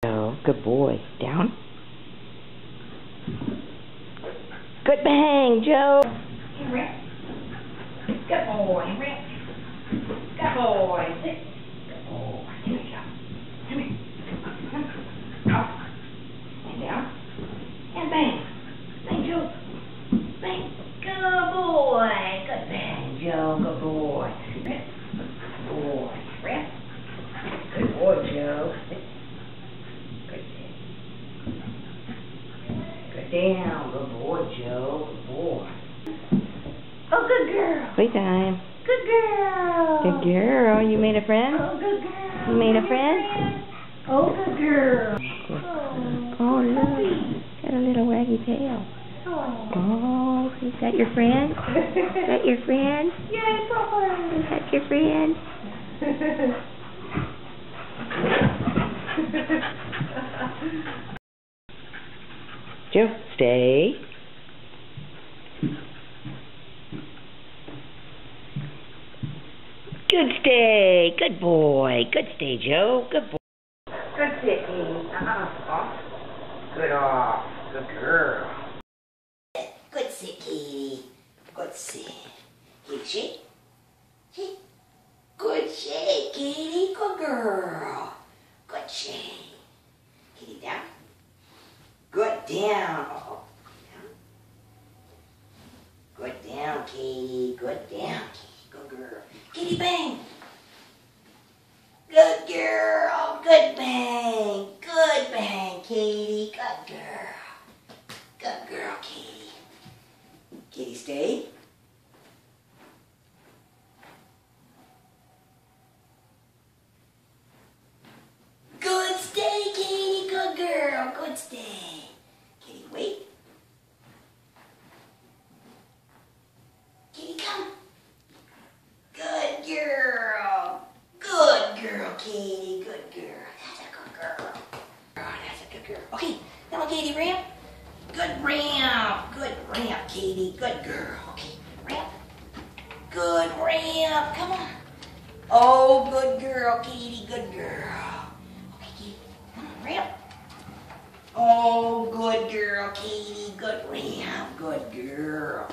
Oh, good boy. Down. Good bang, Joe. Hey, Rick. Good boy, Rick. Good boy. Sit. Good boy. Here we go. Come here. Up. And down. And bang. Bang, Joe. Bang. Good boy. Good bang, Joe. Good boy. Rick. Good boy. Rick. Good boy, Joe. Good bang. Good down. Good boy, Joe. Good boy. Oh, good girl. Playtime. Good girl. Good girl. You made a friend? Oh, good girl. You made a friend? Oh, good girl. Oh, look. Got a little waggy tail. Oh, is that your friend? Is that your friend? Yay, Papa. Is that your friend? Joe, stay. Good stay. Good boy. Good stay, Joe. Good boy. Good sitting. Off. Good off. Good girl. Good sit, Katie. Good sit. Katie, shake. Shake. Good shake, Katie. Good girl. Good shake. Katie, down. Good down. Oh, down. Good down, Katie. Good down, Katie. Good girl. Katie, bang. Good girl. Good bang. Good bang, Katie. Good girl. Good girl, Katie. Katie, stay. Good stay, Katie. Good girl. Good stay. Katie, wait. Katie, come. Good girl. Good girl, Katie. Good girl. That's a good girl. Oh, that's a good girl. Okay, come on, Katie, ramp. Good ramp. Good ramp, Katie. Good girl. Okay, ramp. Good ramp. Come on. Oh, good girl, Katie. Good girl. Okay, Katie. Come on, ramp. Oh, good girl, Katie. Good ramp. Good girl.